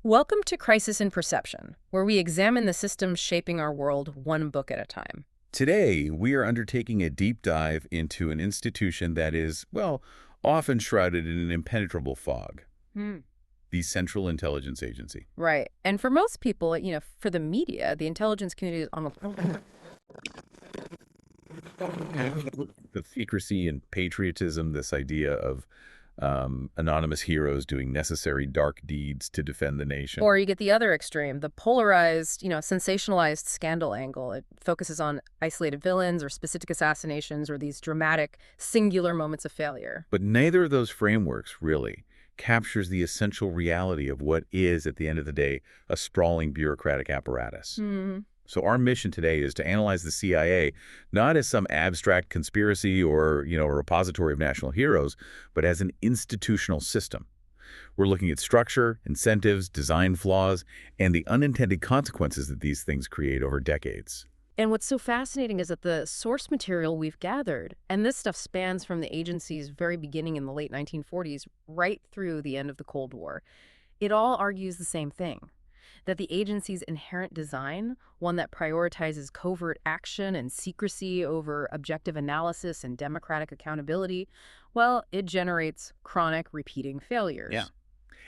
Welcome to Crisis in Perception, where we examine the systems shaping our world one book at a time. Today, we are undertaking a deep dive into an institution that is, well, often shrouded in an impenetrable fog, Hmm. the Central Intelligence Agency. Right. And for most people, for the media, the intelligence community is on a... The secrecy and patriotism, this idea of anonymous heroes doing necessary dark deeds to defend the nation. Or you get the other extreme, the polarized, sensationalized scandal angle. It focuses on isolated villains or specific assassinations or these dramatic, singular moments of failure. But neither of those frameworks, really, captures the essential reality of what is, at the end of the day, a sprawling bureaucratic apparatus. Hmm. So our mission today is to analyze the CIA not as some abstract conspiracy or, a repository of national heroes, but as an institutional system. We're looking at structure, incentives, design flaws, and the unintended consequences that these things create over decades. And what's so fascinating is that the source material we've gathered, and this stuff spans from the agency's very beginning in the late 1940s right through the end of the Cold War, it all argues the same thing. That the agency's inherent design, one that prioritizes covert action and secrecy over objective analysis and democratic accountability, well, it generates chronic, repeating failures. Yeah.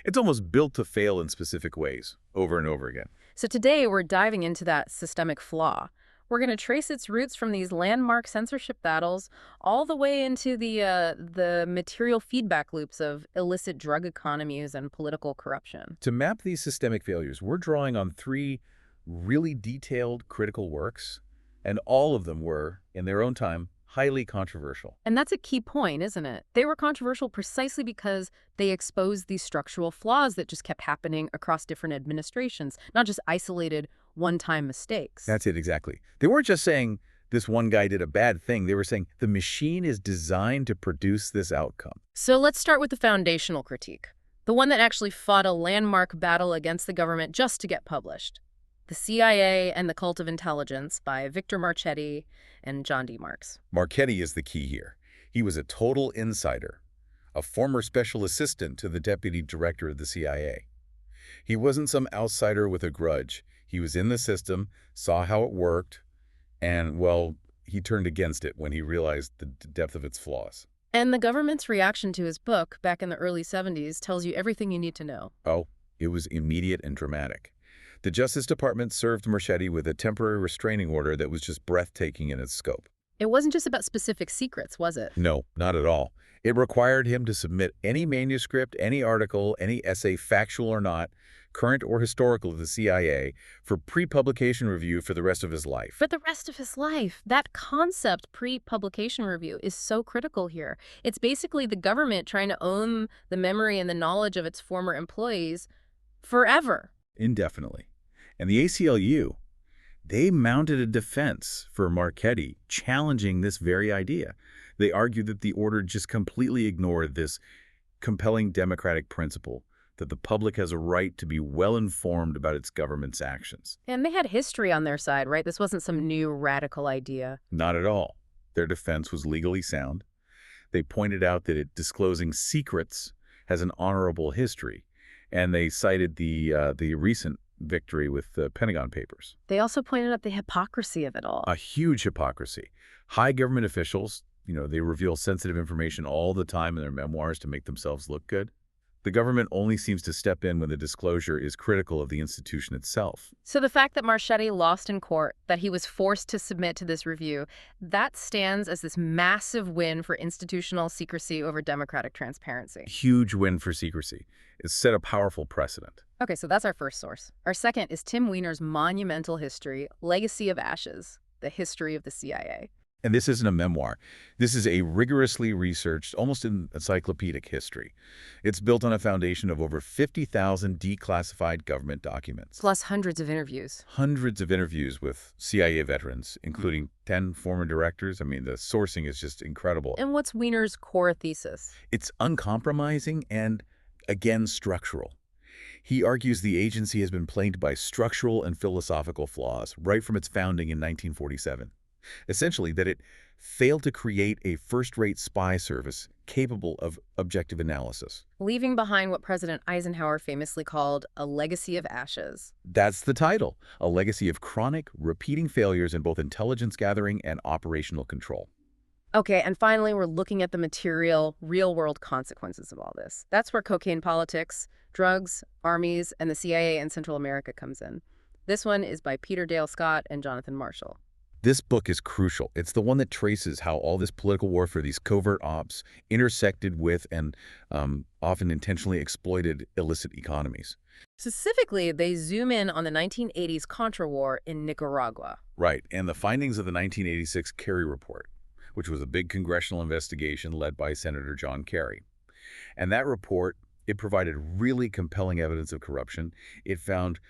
It's almost built to fail in specific ways, over and over again. So today we're diving into that systemic flaw. We're going to trace its roots from these landmark censorship battles all the way into the material feedback loops of illicit drug economies and political corruption. To map these systemic failures, we're drawing on three really detailed, critical works, and all of them were, in their own time, highly controversial. And that's a key point, isn't it? They were controversial precisely because they exposed these structural flaws that just kept happening across different administrations, not just isolated one-time mistakes. That's it, exactly. They weren't just saying this one guy did a bad thing. They were saying the machine is designed to produce this outcome. So let's start with the foundational critique, the one that actually fought a landmark battle against the government just to get published. The CIA and the Cult of Intelligence by Victor Marchetti and John D. Marks. Marchetti is the key here. He was a total insider, a former special assistant to the deputy director of the CIA. He wasn't some outsider with a grudge. He was in the system, saw how it worked, and, well, he turned against it when he realized the depth of its flaws. And the government's reaction to his book back in the early 70s tells you everything you need to know. Oh, it was immediate and dramatic. The Justice Department served Marchetti with a temporary restraining order that was just breathtaking in its scope. It wasn't just about specific secrets, was it? No, not at all. It required him to submit any manuscript, any article, any essay, factual or not, current or historical, to the CIA for pre-publication review for the rest of his life. For the rest of his life. That concept, pre-publication review, is so critical here. It's basically the government trying to own the memory and the knowledge of its former employees forever. Indefinitely. And the ACLU, they mounted a defense for Marchetti, challenging this very idea. They argued that the order just completely ignored this compelling democratic principle that the public has a right to be well-informed about its government's actions. And they had history on their side, right? This wasn't some new radical idea. Not at all. Their defense was legally sound. They pointed out that disclosing secrets has an honorable history, and they cited the recent victory with the Pentagon Papers. They also pointed out the hypocrisy of it all. A huge hypocrisy. High government officials, they reveal sensitive information all the time in their memoirs to make themselves look good. The government only seems to step in when the disclosure is critical of the institution itself. So the fact that Marchetti lost in court, that he was forced to submit to this review, that stands as this massive win for institutional secrecy over democratic transparency. Huge win for secrecy. It set a powerful precedent. Okay, so that's our first source. Our second is Tim Weiner's monumental history, Legacy of Ashes, the history of the CIA. And this isn't a memoir. This is a rigorously researched, almost encyclopedic history. It's built on a foundation of over 50,000 declassified government documents. Plus hundreds of interviews. Hundreds of interviews with CIA veterans, including 10 former directors. I mean, the sourcing is just incredible. And what's Weiner's core thesis? It's uncompromising and, again, structural. He argues the agency has been plagued by structural and philosophical flaws right from its founding in 1947. Essentially, that it failed to create a first-rate spy service capable of objective analysis. Leaving behind what President Eisenhower famously called a legacy of ashes. That's the title, a legacy of chronic, repeating failures in both intelligence gathering and operational control. Okay, and finally, we're looking at the material, real-world consequences of all this. That's where cocaine politics, drugs, armies, and the CIA in Central America comes in. This one is by Peter Dale Scott and Jonathan Marshall. This book is crucial. It's the one that traces how all this political warfare, these covert ops, intersected with and often intentionally exploited illicit economies. Specifically, they zoom in on the 1980s Contra War in Nicaragua. Right, and the findings of the 1986 Kerry Report, which was a big congressional investigation led by Senator John Kerry. And that report, it provided really compelling evidence of corruption. It found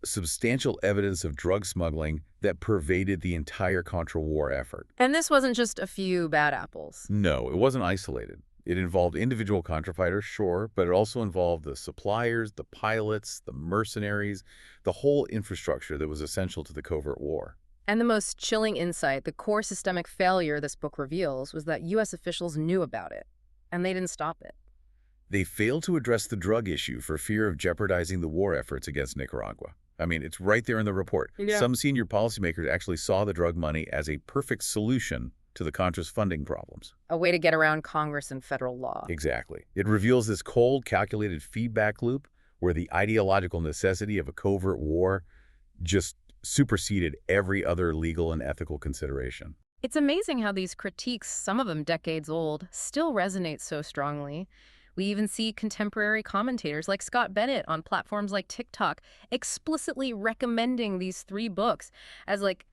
substantial evidence of drug smuggling that pervaded the entire Contra War effort. And this wasn't just a few bad apples. No, it wasn't isolated. It involved individual Contra fighters, sure, but it also involved the suppliers, the pilots, the mercenaries, the whole infrastructure that was essential to the covert war. And the most chilling insight, the core systemic failure this book reveals, was that U.S. officials knew about it, and they didn't stop it. They failed to address the drug issue for fear of jeopardizing the war efforts against Nicaragua. I mean, it's right there in the report. Yeah. Some senior policymakers actually saw the drug money as a perfect solution to the Contra's funding problems. A way to get around Congress and federal law. Exactly. It reveals this cold, calculated feedback loop where the ideological necessity of a covert war just superseded every other legal and ethical consideration. It's amazing how these critiques, some of them decades old, still resonate so strongly. We even see contemporary commentators like Scott Bennett on platforms like TikTok explicitly recommending these three books as like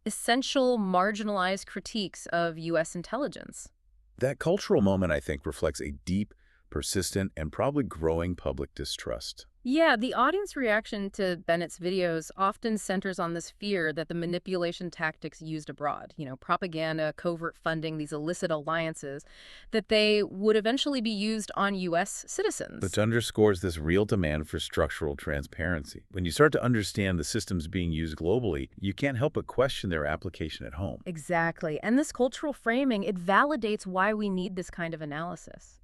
essential marginalized critiques of U.S. intelligence. That cultural moment, I think, reflects a deep, persistent, and probably growing public distrust. Yeah, the audience reaction to Bennett's videos often centers on this fear that the manipulation tactics used abroad, propaganda, covert funding, these illicit alliances, that they would eventually be used on U.S. citizens. Which underscores this real demand for structural transparency. When you start to understand the systems being used globally, you can't help but question their application at home. Exactly. And this cultural framing, it validates why we need this kind of analysis.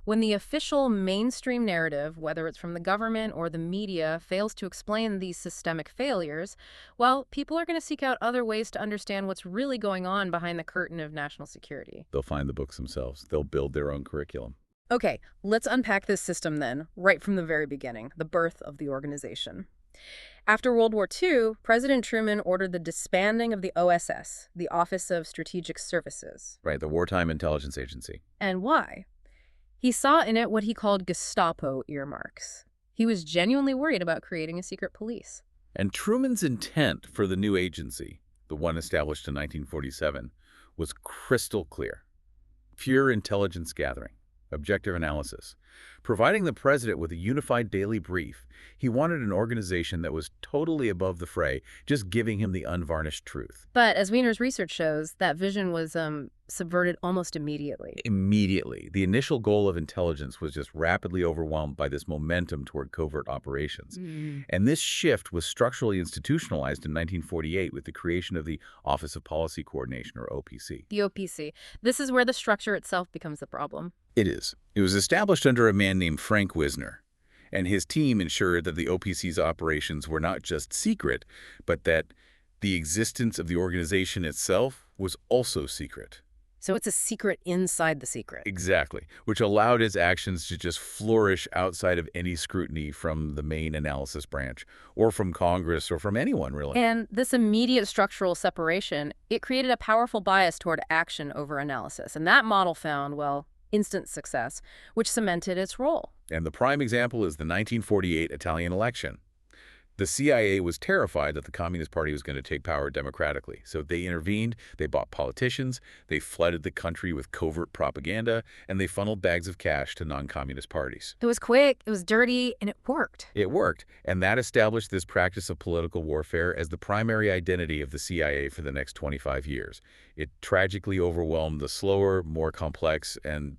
When the official mainstream narrative, whether it's from the government or the media, fails to explain these systemic failures, well, people are going to seek out other ways to understand what's really going on behind the curtain of national security. They'll find the books themselves. They'll build their own curriculum. Okay, let's unpack this system then, right from the very beginning, the birth of the organization. After World War II, President Truman ordered the disbanding of the OSS, the Office of Strategic Services. Right, the Wartime Intelligence Agency. And why? He saw in it what he called Gestapo earmarks. He was genuinely worried about creating a secret police. And Truman's intent for the new agency, the one established in 1947, was crystal clear. Pure intelligence gathering, objective analysis. Providing the president with a unified daily brief, he wanted an organization that was totally above the fray, just giving him the unvarnished truth. But as Wiener's research shows, that vision was subverted almost immediately. Immediately. The initial goal of intelligence was just rapidly overwhelmed by this momentum toward covert operations. And this shift was structurally institutionalized in 1948 with the creation of the Office of Policy Coordination, or OPC. The OPC. This is where the structure itself becomes the problem. It is. It was established under a man named Frank Wisner, and his team ensured that the OPC's operations were not just secret, but that the existence of the organization itself was also secret. So it's a secret inside the secret. Exactly, which allowed its actions to just flourish outside of any scrutiny from the main analysis branch, or from Congress, or from anyone, really. And this immediate structural separation, it created a powerful bias toward action over analysis. And that model found, well, instant success, which cemented its role. And the prime example is the 1948 Italian election. The CIA was terrified that the Communist Party was going to take power democratically, so they intervened, they bought politicians, they flooded the country with covert propaganda, and they funneled bags of cash to non-communist parties. It was quick, it was dirty, and it worked. It worked, and that established this practice of political warfare as the primary identity of the CIA for the next 25 years. It tragically overwhelmed the slower, more complex, and,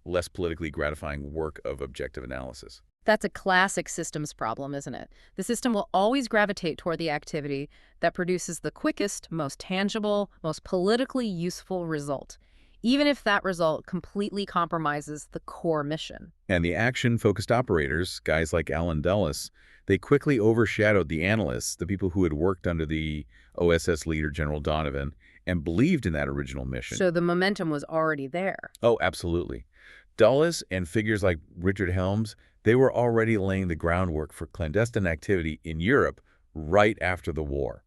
less politically gratifying work of objective analysis. That's a classic systems problem, isn't it? The system will always gravitate toward the activity that produces the quickest, most tangible, most politically useful result, even if that result completely compromises the core mission. And the action-focused operators, guys like Alan Dulles, they quickly overshadowed the analysts, the people who had worked under the OSS leader, General Donovan, and believed in that original mission. So the momentum was already there. Oh, absolutely. Dulles and figures like Richard Helms, they were already laying the groundwork for clandestine activity in Europe right after the war.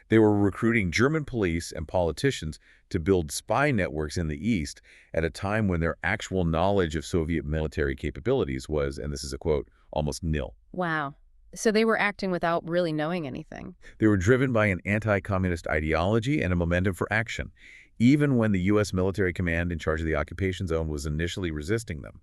They were recruiting German police and politicians to build spy networks in the East at a time when their actual knowledge of Soviet military capabilities was, and this is a quote, almost nil. Wow. So they were acting without really knowing anything. They were driven by an anti-communist ideology and a momentum for action, even when the U.S. military command in charge of the occupation zone was initially resisting them.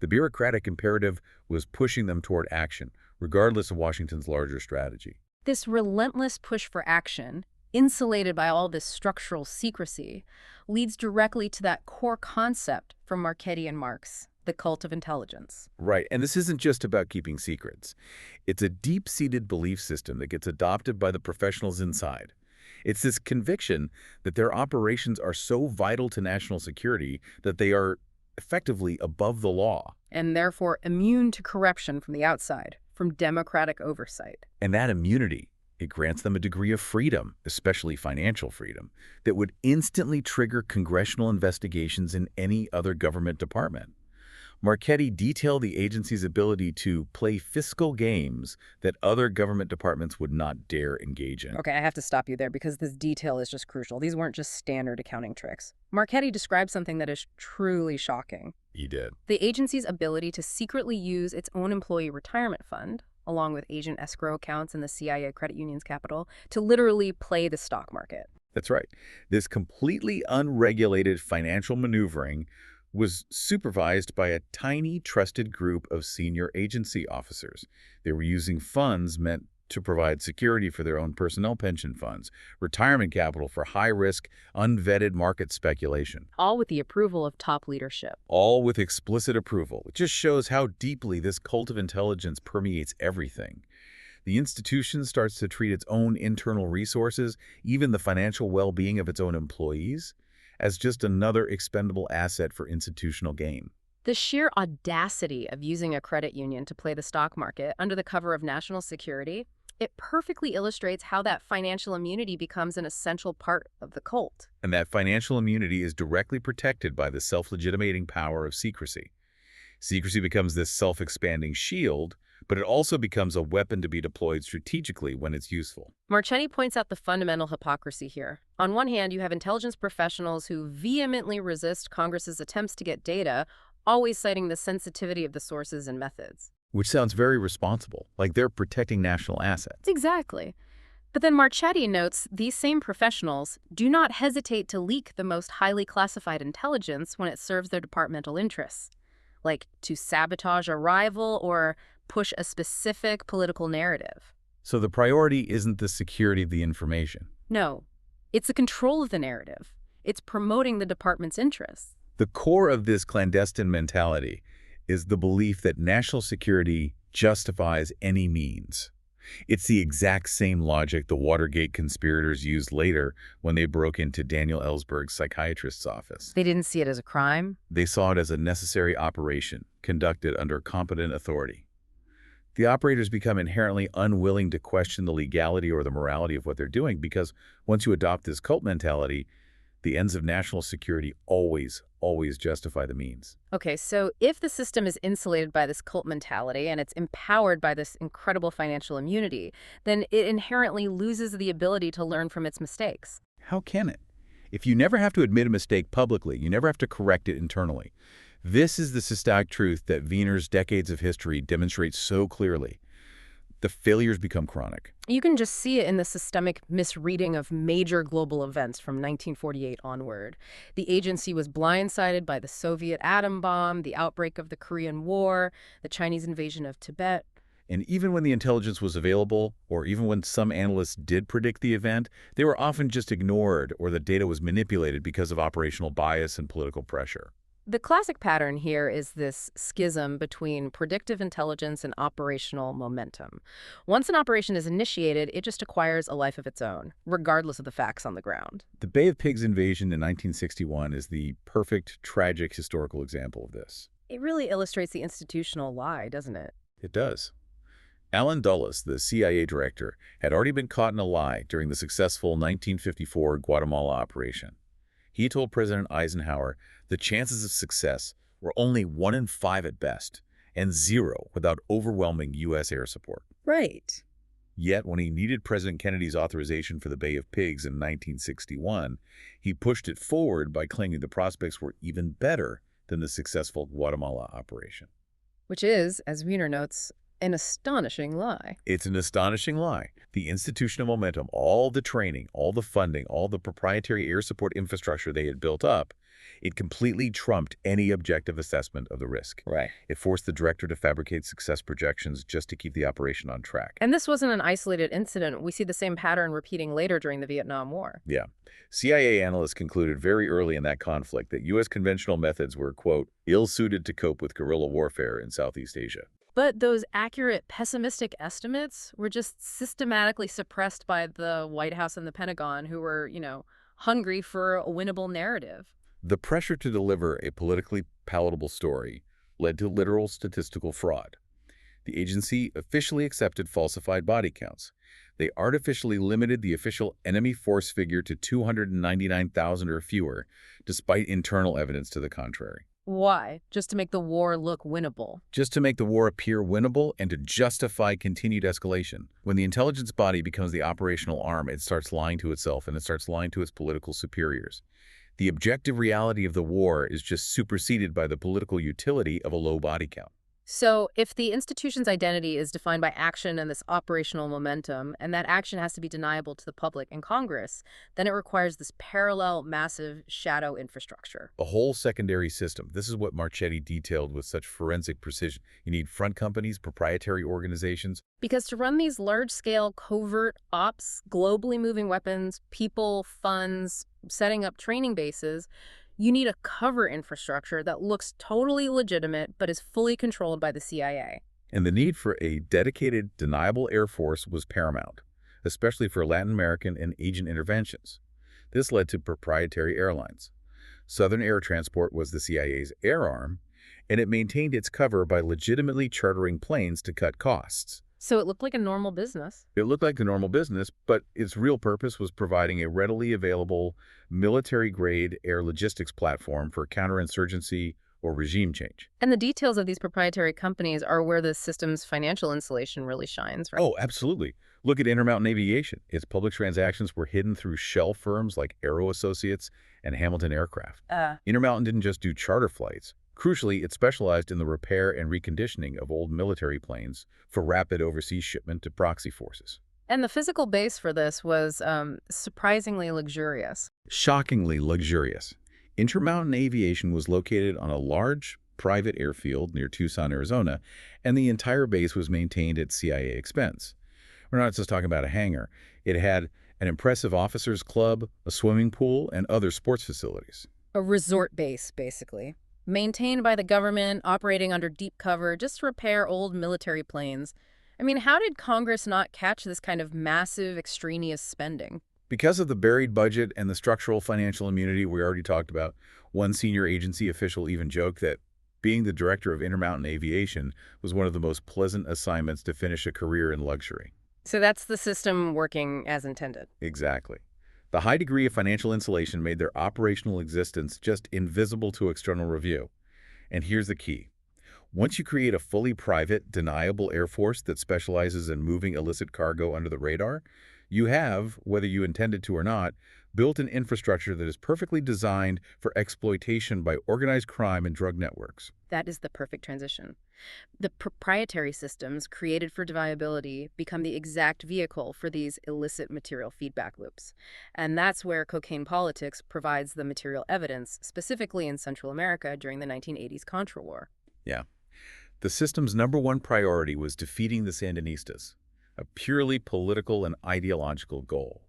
The bureaucratic imperative was pushing them toward action, regardless of Washington's larger strategy. This relentless push for action, insulated by all this structural secrecy, leads directly to that core concept from Marchetti and Marx, the cult of intelligence. Right, and this isn't just about keeping secrets. It's a deep-seated belief system that gets adopted by the professionals inside. It's this conviction that their operations are so vital to national security that they are effectively above the law. And therefore immune to corruption from the outside, from democratic oversight. And that immunity, it grants them a degree of freedom, especially financial freedom, that would instantly trigger congressional investigations in any other government department. Marchetti detailed the agency's ability to play fiscal games that other government departments would not dare engage in. Okay, I have to stop you there because this detail is just crucial. These weren't just standard accounting tricks. Marchetti described something that is truly shocking. He did. The agency's ability to secretly use its own employee retirement fund, along with agent escrow accounts in the CIA credit union's capital, to literally play the stock market. That's right. This completely unregulated financial maneuvering was supervised by a tiny, trusted group of senior agency officers. They were using funds meant to provide security for their own personnel pension funds, retirement capital for high-risk, unvetted market speculation. All with the approval of top leadership. All with explicit approval. It just shows how deeply this cult of intelligence permeates everything. The institution starts to treat its own internal resources, even the financial well-being of its own employees, as just another expendable asset for institutional gain. The sheer audacity of using a credit union to play the stock market under the cover of national security, it perfectly illustrates how that financial immunity becomes an essential part of the cult. And that financial immunity is directly protected by the self-legitimating power of secrecy. Secrecy becomes this self-expanding shield, but it also becomes a weapon to be deployed strategically when it's useful. Marchetti points out the fundamental hypocrisy here. On one hand, you have intelligence professionals who vehemently resist Congress's attempts to get data, always citing the sensitivity of the sources and methods. Which sounds very responsible, like they're protecting national assets. Exactly. But then Marchetti notes these same professionals do not hesitate to leak the most highly classified intelligence when it serves their departmental interests, like to sabotage a rival or push a specific political narrative. So the priority isn't the security of the information. No, it's the control of the narrative. It's promoting the department's interests. The core of this clandestine mentality is the belief that national security justifies any means. It's the exact same logic the Watergate conspirators used later when they broke into Daniel Ellsberg's psychiatrist's office. They didn't see it as a crime. They saw it as a necessary operation conducted under competent authority. The operators become inherently unwilling to question the legality or the morality of what they're doing because once you adopt this cult mentality, the ends of national security always justify the means. Okay, so if the system is insulated by this cult mentality and it's empowered by this incredible financial immunity, then it inherently loses the ability to learn from its mistakes. How can it? If you never have to admit a mistake publicly, you never have to correct it internally. This is the systemic truth that Wiener's decades of history demonstrates so clearly. The failures become chronic. You can just see it in the systemic misreading of major global events from 1948 onward. The agency was blindsided by the Soviet atom bomb, the outbreak of the Korean War, the Chinese invasion of Tibet. And even when the intelligence was available, or even when some analysts did predict the event, they were often just ignored or the data was manipulated because of operational bias and political pressure. The classic pattern here is this schism between predictive intelligence and operational momentum. Once an operation is initiated, it just acquires a life of its own, regardless of the facts on the ground. The Bay of Pigs invasion in 1961 is the perfect, tragic historical example of this. It really illustrates the institutional lie, doesn't it? It does. Allen Dulles, the CIA director, had already been caught in a lie during the successful 1954 Guatemala operation. He told President Eisenhower the chances of success were only 1 in 5 at best, and 0 without overwhelming U.S. air support. Right. Yet, when he needed President Kennedy's authorization for the Bay of Pigs in 1961, he pushed it forward by claiming the prospects were even better than the successful Guatemala operation. Which is, as Wiener notes, an astonishing lie. It's an astonishing lie. The institutional momentum, all the training, all the funding, all the proprietary air support infrastructure they had built up, it completely trumped any objective assessment of the risk. Right. It forced the director to fabricate success projections just to keep the operation on track. And this wasn't an isolated incident. We see the same pattern repeating later during the Vietnam War. Yeah. CIA analysts concluded very early in that conflict that U.S. conventional methods were, quote, ill-suited to cope with guerrilla warfare in Southeast Asia. But those accurate, pessimistic estimates were just systematically suppressed by the White House and the Pentagon, who were, hungry for a winnable narrative. The pressure to deliver a politically palatable story led to literal statistical fraud. The agency officially accepted falsified body counts. They artificially limited the official enemy force figure to 299,000 or fewer, despite internal evidence to the contrary. Why? Just to make the war look winnable. Just to make the war appear winnable and to justify continued escalation. When the intelligence body becomes the operational arm, it starts lying to itself and it starts lying to its political superiors. The objective reality of the war is just superseded by the political utility of a low body count. So if the institution's identity is defined by action and this operational momentum, and that action has to be deniable to the public and Congress, then it requires this parallel, massive shadow infrastructure. A whole secondary system. This is what Marchetti detailed with such forensic precision. You need front companies, proprietary organizations. Because to run these large-scale covert ops, globally moving weapons, people, funds, setting up training bases, you need a cover infrastructure that looks totally legitimate but is fully controlled by the CIA. And the need for a dedicated, deniable air force was paramount, especially for Latin American and Asian interventions. This led to proprietary airlines. Southern Air Transport was the CIA's air arm, and it maintained its cover by legitimately chartering planes to cut costs. So it looked like a normal business. It looked like a normal business, but its real purpose was providing a readily available military-grade air logistics platform for counterinsurgency or regime change. And the details of these proprietary companies are where the system's financial insulation really shines, right? Oh, absolutely. Look at Intermountain Aviation. Its public transactions were hidden through shell firms like Aero Associates and Hamilton Aircraft. Intermountain didn't just do charter flights. Crucially, it specialized in the repair and reconditioning of old military planes for rapid overseas shipment to proxy forces. And the physical base for this was surprisingly luxurious. Shockingly luxurious. Intermountain Aviation was located on a large private airfield near Tucson, Arizona, and the entire base was maintained at CIA expense. We're not just talking about a hangar. It had an impressive officers' club, a swimming pool, and other sports facilities. A resort base, basically. Maintained by the government, operating under deep cover, just to repair old military planes. I mean, how did Congress not catch this kind of massive, extraneous spending? Because of the buried budget and the structural financial immunity we already talked about, one senior agency official even joked that being the director of Intermountain Aviation was one of the most pleasant assignments to finish a career in luxury. So that's the system working as intended. Exactly. The high degree of financial insulation made their operational existence just invisible to external review. And here's the key. Once you create a fully private, deniable air force that specializes in moving illicit cargo under the radar, you have, whether you intended to or not, built an infrastructure that is perfectly designed for exploitation by organized crime and drug networks. That is the perfect transition. The proprietary systems created for deniability become the exact vehicle for these illicit material feedback loops. And that's where cocaine politics provides the material evidence, specifically in Central America during the 1980s Contra War. Yeah. The system's #1 priority was defeating the Sandinistas, a purely political and ideological goal.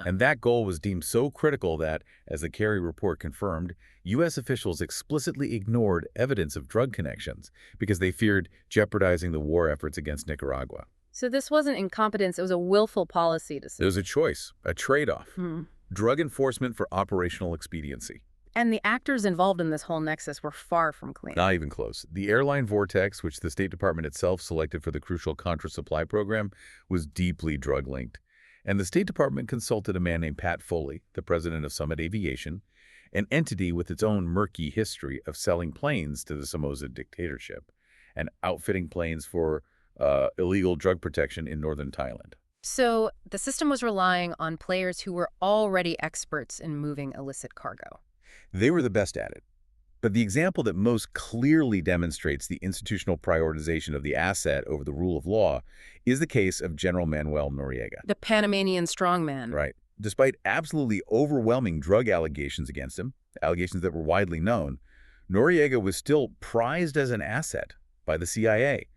And that goal was deemed so critical that, as the Kerry report confirmed, U.S. officials explicitly ignored evidence of drug connections because they feared jeopardizing the war efforts against Nicaragua. So this wasn't incompetence, it was a willful policy There was decision. a choice, a trade-off. Hmm. Drug enforcement for operational expediency. And the actors involved in this whole nexus were far from clean. Not even close. The airline vortex, which the State Department itself selected for the crucial Contra supply program, was deeply drug-linked. And the State Department consulted a man named Pat Foley, the president of Summit Aviation, an entity with its own murky history of selling planes to the Somoza dictatorship and outfitting planes for illegal drug protection in northern Thailand. So the system was relying on players who were already experts in moving illicit cargo. They were the best at it. But the example that most clearly demonstrates the institutional prioritization of the asset over the rule of law is the case of General Manuel Noriega. The Panamanian strongman. Right. Despite absolutely overwhelming drug allegations against him, allegations that were widely known, Noriega was still prized as an asset by the CIA.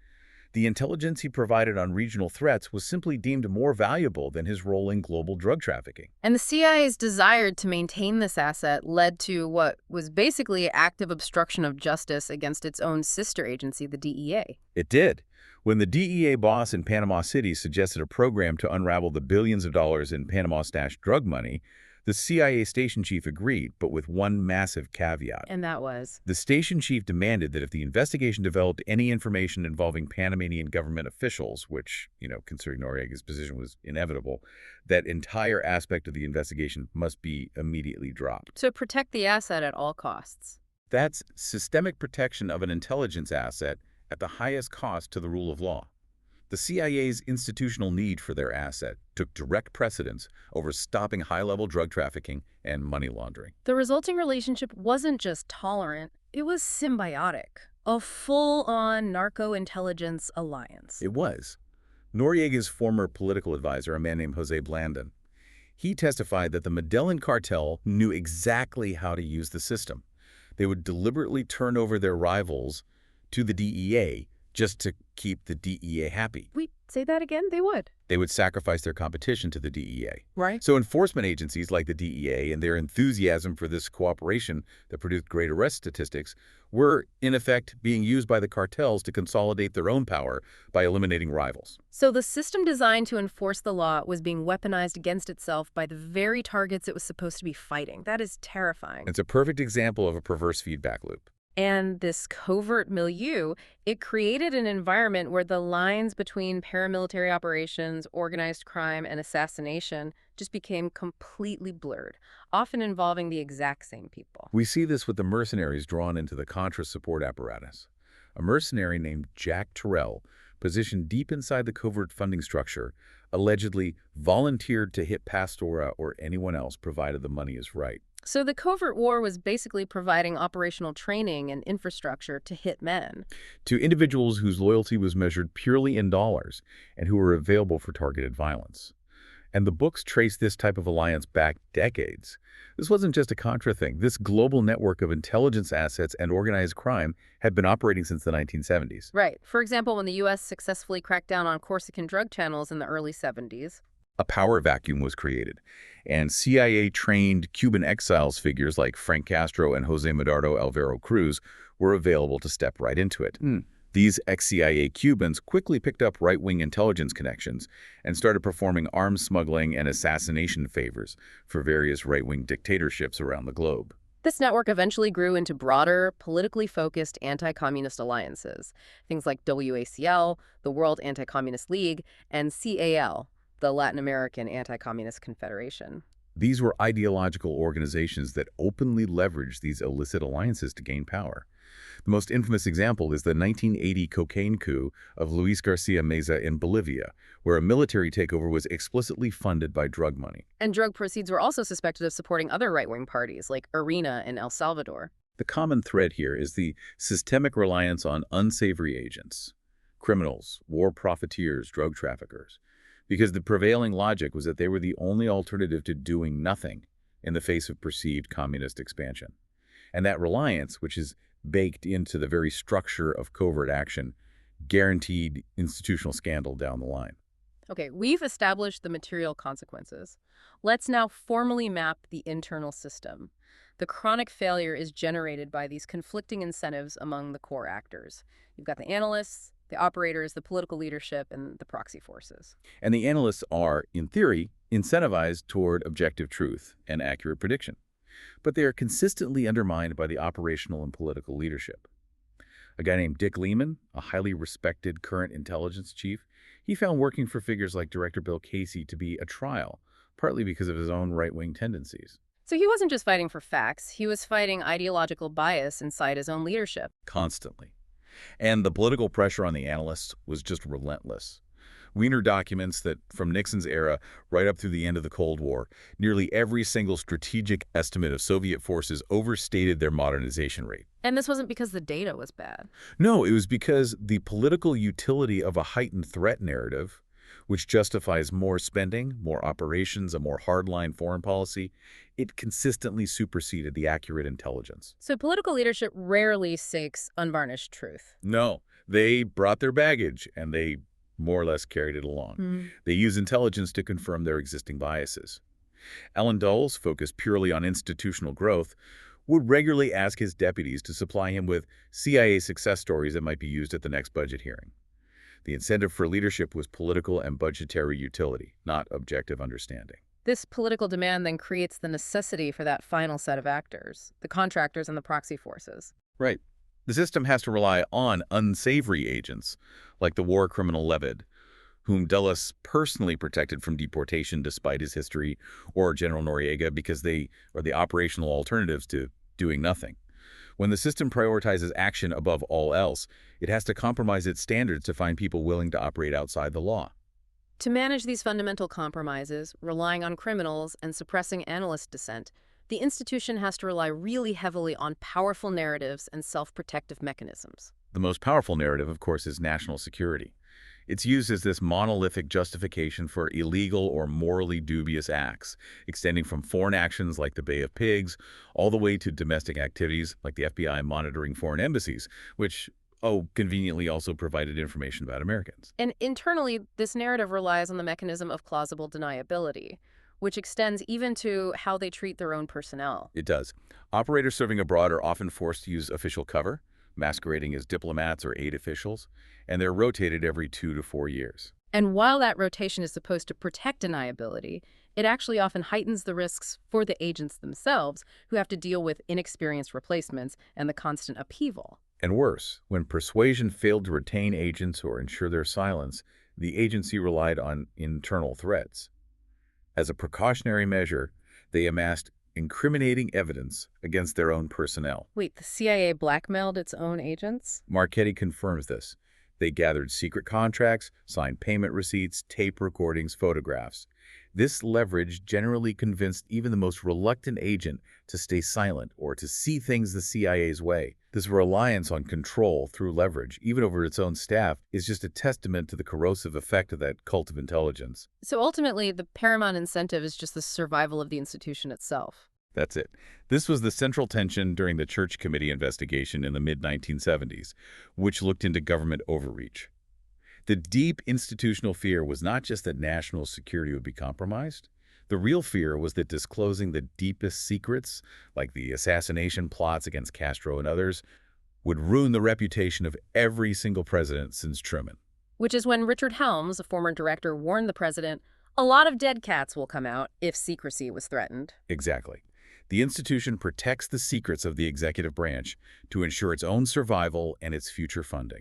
The intelligence he provided on regional threats was simply deemed more valuable than his role in global drug trafficking. And the CIA's desire to maintain this asset led to what was basically active obstruction of justice against its own sister agency, the DEA. It did. When the DEA boss in Panama City suggested a program to unravel the billions of dollars in Panama-stashed drug money, the CIA station chief agreed, but with one massive caveat. And that was? The station chief demanded that if the investigation developed any information involving Panamanian government officials, which, considering Noriega's position was inevitable, that entire aspect of the investigation must be immediately dropped. To protect the asset at all costs. That's systemic protection of an intelligence asset at the highest cost to the rule of law. The CIA's institutional need for their asset took direct precedence over stopping high-level drug trafficking and money laundering. The resulting relationship wasn't just tolerant, it was symbiotic. A full-on narco-intelligence alliance. It was. Noriega's former political advisor, a man named Jose Blandon, he testified that the Medellin cartel knew exactly how to use the system. They would deliberately turn over their rivals to the DEA just to keep the DEA happy. Wait, say that again? They would. They would sacrifice their competition to the DEA. Right. So enforcement agencies like the DEA and their enthusiasm for this cooperation that produced great arrest statistics were, in effect, being used by the cartels to consolidate their own power by eliminating rivals. So the system designed to enforce the law was being weaponized against itself by the very targets it was supposed to be fighting. That is terrifying. It's a perfect example of a perverse feedback loop. And this covert milieu, it created an environment where the lines between paramilitary operations, organized crime, and assassination just became completely blurred, often involving the exact same people. We see this with the mercenaries drawn into the Contra support apparatus. A mercenary named Jack Terrell, positioned deep inside the covert funding structure, allegedly volunteered to hit Pastora or anyone else provided the money is right. So the covert war was basically providing operational training and infrastructure to hit men. To individuals whose loyalty was measured purely in dollars and who were available for targeted violence. And the books trace this type of alliance back decades. This wasn't just a Contra thing. This global network of intelligence assets and organized crime had been operating since the 1970s. Right. For example, when the U.S. successfully cracked down on Corsican drug channels in the early 70s. A power vacuum was created, and CIA-trained Cuban exiles figures like Frank Castro and Jose Medardo Alvaro Cruz were available to step right into it. These ex-CIA Cubans quickly picked up right-wing intelligence connections and started performing arms smuggling and assassination favors for various right-wing dictatorships around the globe. This network eventually grew into broader, politically focused anti-communist alliances, things like WACL, the World Anti-Communist League, and CAL, the Latin American Anti-Communist Confederation. These were ideological organizations that openly leveraged these illicit alliances to gain power. The most infamous example is the 1980 cocaine coup of Luis Garcia Meza in Bolivia, where a military takeover was explicitly funded by drug money. And drug proceeds were also suspected of supporting other right-wing parties, like ARENA in El Salvador. The common thread here is the systemic reliance on unsavory agents, criminals, war profiteers, drug traffickers, because the prevailing logic was that they were the only alternative to doing nothing in the face of perceived communist expansion. And that reliance, which is baked into the very structure of covert action, guaranteed institutional scandal down the line. Okay, we've established the material consequences. Let's now formally map the internal system. The chronic failure is generated by these conflicting incentives among the core actors. You've got the analysts, the operators, the political leadership, and the proxy forces. And the analysts are, in theory, incentivized toward objective truth and accurate prediction. But they are consistently undermined by the operational and political leadership. A guy named Dick Lehman, a highly respected current intelligence chief, he found working for figures like Director Bill Casey to be a trial, partly because of his own right-wing tendencies. So he wasn't just fighting for facts, he was fighting ideological bias inside his own leadership. Constantly. And the political pressure on the analysts was just relentless. Wiener documents that from Nixon's era right up through the end of the Cold War, nearly every single strategic estimate of Soviet forces overstated their modernization rate. And this wasn't because the data was bad. No, it was because the political utility of a heightened threat narrative, which justifies more spending, more operations, a more hardline foreign policy, it consistently superseded the accurate intelligence. So political leadership rarely seeks unvarnished truth. No, they brought their baggage, and they more or less carried it along. They use intelligence to confirm their existing biases. Alan Dulles, focused purely on institutional growth, would regularly ask his deputies to supply him with CIA success stories that might be used at the next budget hearing. The incentive for leadership was political and budgetary utility, not objective understanding. This political demand then creates the necessity for that final set of actors, the contractors and the proxy forces. Right. The system has to rely on unsavory agents, like the war criminal Levitt, whom Dulles personally protected from deportation despite his history, or General Noriega because they are the operational alternatives to doing nothing. When the system prioritizes action above all else, it has to compromise its standards to find people willing to operate outside the law. To manage these fundamental compromises, relying on criminals and suppressing analyst dissent, the institution has to rely really heavily on powerful narratives and self-protective mechanisms. The most powerful narrative, of course, is national security. It's used as this monolithic justification for illegal or morally dubious acts, extending from foreign actions like the Bay of Pigs, all the way to domestic activities like the FBI monitoring foreign embassies, which, conveniently also provided information about Americans. And internally, this narrative relies on the mechanism of plausible deniability, which extends even to how they treat their own personnel. It does. Operators serving abroad are often forced to use official cover, masquerading as diplomats or aid officials, and they're rotated every 2 to 4 years. And while that rotation is supposed to protect deniability, it actually often heightens the risks for the agents themselves, who have to deal with inexperienced replacements and the constant upheaval. And worse, when persuasion failed to retain agents or ensure their silence, the agency relied on internal threats. As a precautionary measure, they amassed incriminating evidence against their own personnel. Wait, the CIA blackmailed its own agents? Marchetti confirms this. They gathered secret contracts, signed payment receipts, tape recordings, photographs. This leverage generally convinced even the most reluctant agent to stay silent or to see things the CIA's way. This reliance on control through leverage, even over its own staff, is just a testament to the corrosive effect of that cult of intelligence. So ultimately, the paramount incentive is just the survival of the institution itself. That's it. This was the central tension during the Church Committee investigation in the mid-1970s, which looked into government overreach. The deep institutional fear was not just that national security would be compromised. The real fear was that disclosing the deepest secrets, like the assassination plots against Castro and others, would ruin the reputation of every single president since Truman. Which is when Richard Helms, a former director, warned the president, a lot of dead cats will come out if secrecy was threatened. Exactly. The institution protects the secrets of the executive branch to ensure its own survival and its future funding.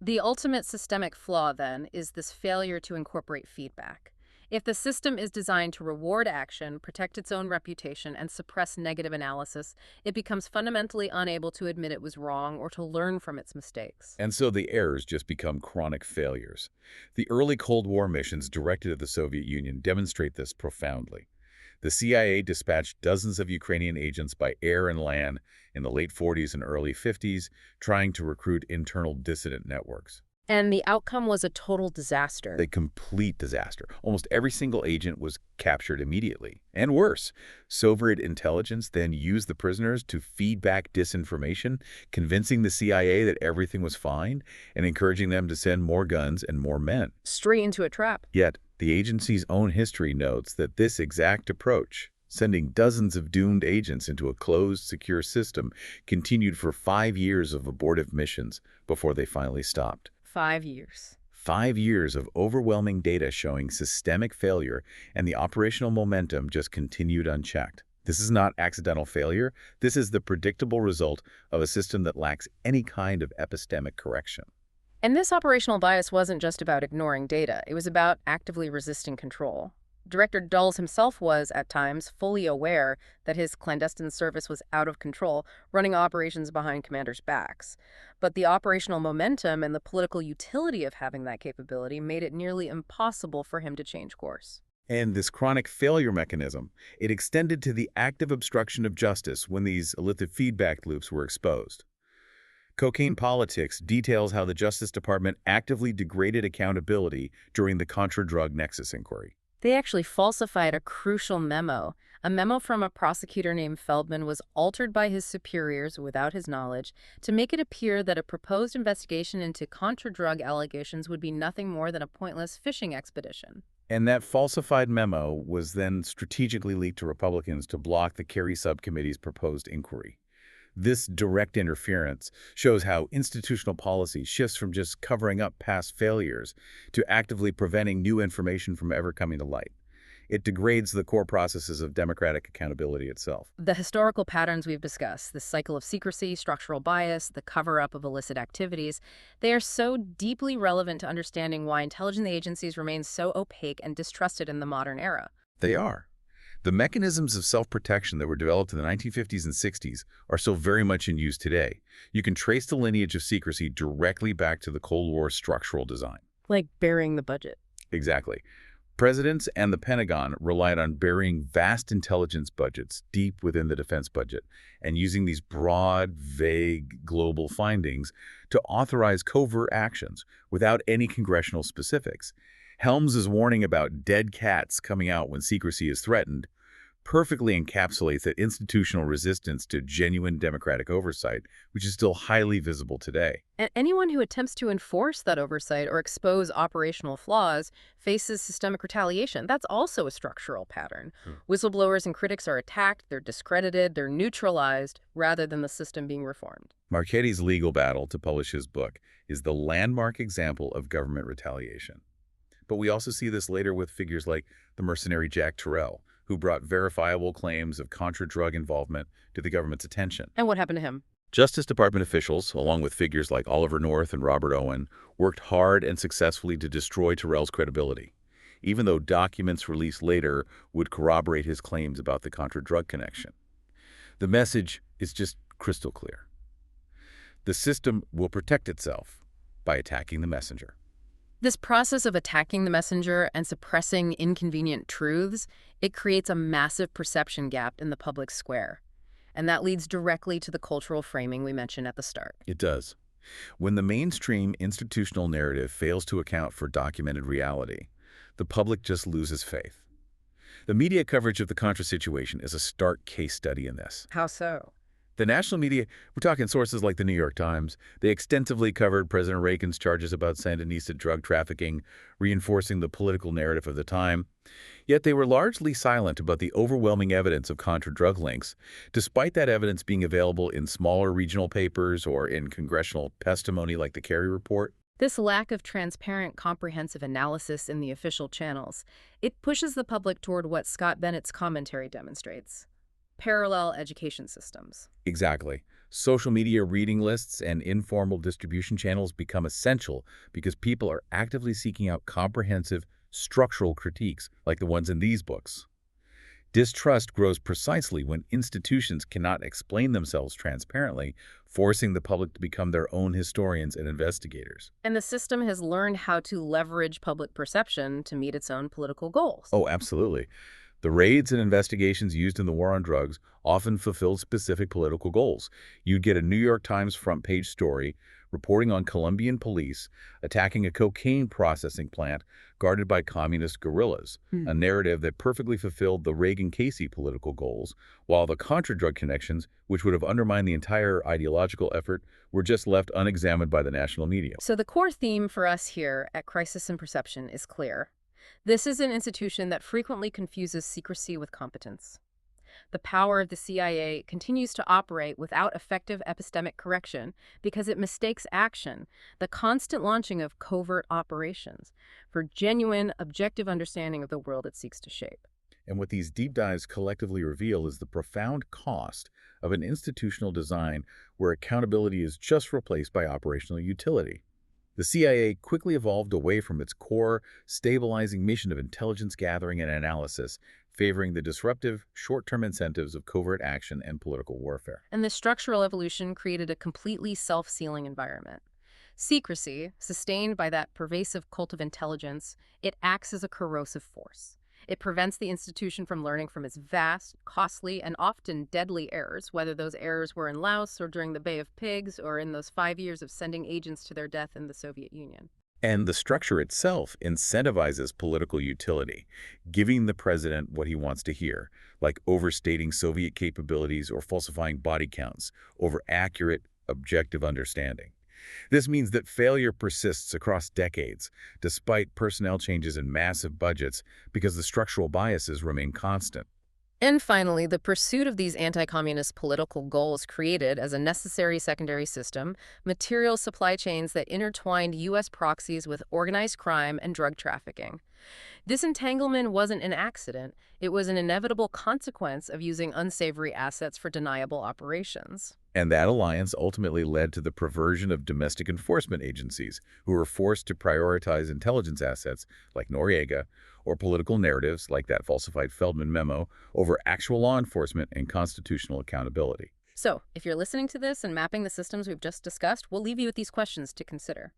The ultimate systemic flaw, then, is this failure to incorporate feedback. If the system is designed to reward action, protect its own reputation, and suppress negative analysis, it becomes fundamentally unable to admit it was wrong or to learn from its mistakes. And so the errors just become chronic failures. The early Cold War missions directed at the Soviet Union demonstrate this profoundly. The CIA dispatched dozens of Ukrainian agents by air and land in the late 40s and early 50s, trying to recruit internal dissident networks. And the outcome was a total disaster. A complete disaster. Almost every single agent was captured immediately. And worse, Soviet intelligence then used the prisoners to feed back disinformation, convincing the CIA that everything was fine and encouraging them to send more guns and more men. Straight into a trap. Yet, the agency's own history notes that this exact approach, sending dozens of doomed agents into a closed, secure system, continued for 5 years of abortive missions before they finally stopped. 5 years. 5 years of overwhelming data showing systemic failure, and the operational momentum just continued unchecked. This is not accidental failure. This is the predictable result of a system that lacks any kind of epistemic correction. And this operational bias wasn't just about ignoring data. It was about actively resisting control. Director Dulles himself was, at times, fully aware that his clandestine service was out of control, running operations behind commanders' backs. But the operational momentum and the political utility of having that capability made it nearly impossible for him to change course. And this chronic failure mechanism, it extended to the active obstruction of justice when these illicit feedback loops were exposed. Cocaine Politics details how the Justice Department actively degraded accountability during the Contra drug nexus inquiry. They actually falsified a crucial memo. A memo from a prosecutor named Feldman was altered by his superiors without his knowledge to make it appear that a proposed investigation into contra-drug allegations would be nothing more than a pointless fishing expedition. And that falsified memo was then strategically leaked to Republicans to block the Kerry subcommittee's proposed inquiry. This direct interference shows how institutional policy shifts from just covering up past failures to actively preventing new information from ever coming to light. It degrades the core processes of democratic accountability itself. The historical patterns we've discussed, this cycle of secrecy, structural bias, the cover-up of illicit activities, they are so deeply relevant to understanding why intelligence agencies remain so opaque and distrusted in the modern era. They are. The mechanisms of self-protection that were developed in the 1950s and 60s are still very much in use today. You can trace the lineage of secrecy directly back to the Cold War structural design. Like burying the budget. Exactly. Presidents and the Pentagon relied on burying vast intelligence budgets deep within the defense budget and using these broad, vague global findings to authorize covert actions without any congressional specifics. Helms's warning about dead cats coming out when secrecy is threatened perfectly encapsulates that institutional resistance to genuine democratic oversight, which is still highly visible today. And anyone who attempts to enforce that oversight or expose operational flaws faces systemic retaliation. That's also a structural pattern. Whistleblowers and critics are attacked, they're discredited, they're neutralized, rather than the system being reformed. Marchetti's legal battle to publish his book is the landmark example of government retaliation. But we also see this later with figures like the mercenary Jack Terrell, who brought verifiable claims of contra-drug involvement to the government's attention. And what happened to him? Justice Department officials, along with figures like Oliver North and Robert Owen, worked hard and successfully to destroy Terrell's credibility, even though documents released later would corroborate his claims about the contra-drug connection. The message is just crystal clear. The system will protect itself by attacking the messenger. This process of attacking the messenger and suppressing inconvenient truths, it creates a massive perception gap in the public square. And that leads directly to the cultural framing we mentioned at the start. It does. When the mainstream institutional narrative fails to account for documented reality, the public just loses faith. The media coverage of the Contra situation is a stark case study in this. How so? The national media, we're talking sources like the New York Times, they extensively covered President Reagan's charges about Sandinista drug trafficking, reinforcing the political narrative of the time. Yet they were largely silent about the overwhelming evidence of contra-drug links, despite that evidence being available in smaller regional papers or in congressional testimony like the Kerry Report. This lack of transparent, comprehensive analysis in the official channels, it pushes the public toward what Scott Bennett's commentary demonstrates. Parallel education systems. Exactly. Social media reading lists and informal distribution channels become essential because people are actively seeking out comprehensive, structural critiques like the ones in these books. Distrust grows precisely when institutions cannot explain themselves transparently, forcing the public to become their own historians and investigators. And the system has learned how to leverage public perception to meet its own political goals. Oh, absolutely. The raids and investigations used in the war on drugs often fulfilled specific political goals. You'd get a New York Times front page story reporting on Colombian police attacking a cocaine processing plant guarded by communist guerrillas, a narrative that perfectly fulfilled the Reagan-Casey political goals, while the contra-drug connections, which would have undermined the entire ideological effort, were just left unexamined by the national media. So the core theme for us here at Crisis and Perception is clear. This is an institution that frequently confuses secrecy with competence. The power of the CIA continues to operate without effective epistemic correction because it mistakes action, the constant launching of covert operations, for genuine, objective understanding of the world it seeks to shape. And what these deep dives collectively reveal is the profound cost of an institutional design where accountability is just replaced by operational utility. The CIA quickly evolved away from its core, stabilizing mission of intelligence gathering and analysis, favoring the disruptive, short-term incentives of covert action and political warfare. And this structural evolution created a completely self-sealing environment. Secrecy, sustained by that pervasive cult of intelligence, it acts as a corrosive force. It prevents the institution from learning from its vast, costly, and often deadly errors, whether those errors were in Laos or during the Bay of Pigs or in those 5 years of sending agents to their death in the Soviet Union. And the structure itself incentivizes political utility, giving the president what he wants to hear, like overstating Soviet capabilities or falsifying body counts over accurate, objective understanding. This means that failure persists across decades, despite personnel changes and massive budgets, because the structural biases remain constant. And finally, the pursuit of these anti-communist political goals created, as a necessary secondary system, material supply chains that intertwined U.S. proxies with organized crime and drug trafficking. This entanglement wasn't an accident. It was an inevitable consequence of using unsavory assets for deniable operations. And that alliance ultimately led to the perversion of domestic enforcement agencies, who were forced to prioritize intelligence assets like Noriega, or political narratives like that falsified Feldman memo, over actual law enforcement and constitutional accountability. So, if you're listening to this and mapping the systems we've just discussed, we'll leave you with these questions to consider.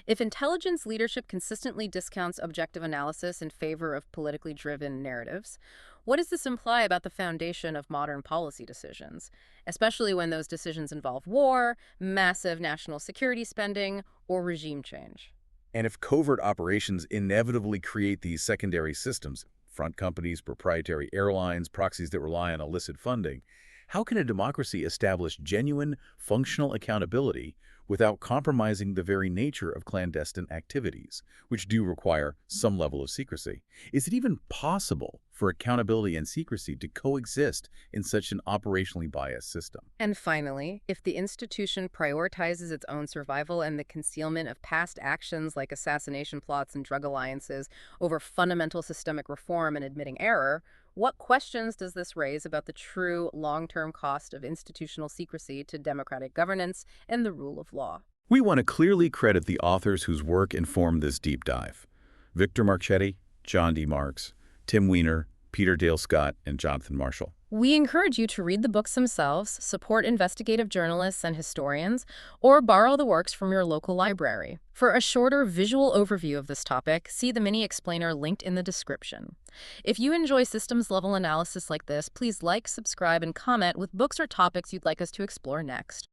If intelligence leadership consistently discounts objective analysis in favor of politically driven narratives, what does this imply about the foundation of modern policy decisions, especially when those decisions involve war, massive national security spending, or regime change? And if covert operations inevitably create these secondary systems, front companies, proprietary airlines, proxies that rely on illicit funding, how can a democracy establish genuine, functional accountability without compromising the very nature of clandestine activities, which do require some level of secrecy? Is it even possible for accountability and secrecy to coexist in such an operationally biased system? And finally, if the institution prioritizes its own survival and the concealment of past actions like assassination plots and drug alliances over fundamental systemic reform and admitting error, what questions does this raise about the true long-term cost of institutional secrecy to democratic governance and the rule of law? We want to clearly credit the authors whose work informed this deep dive: Victor Marchetti, John D. Marks, Tim Weiner, Peter Dale Scott, and Jonathan Marshall. We encourage you to read the books themselves, support investigative journalists and historians, or borrow the works from your local library. For a shorter visual overview of this topic, see the mini explainer linked in the description. If you enjoy systems-level analysis like this, please like, subscribe, and comment with books or topics you'd like us to explore next.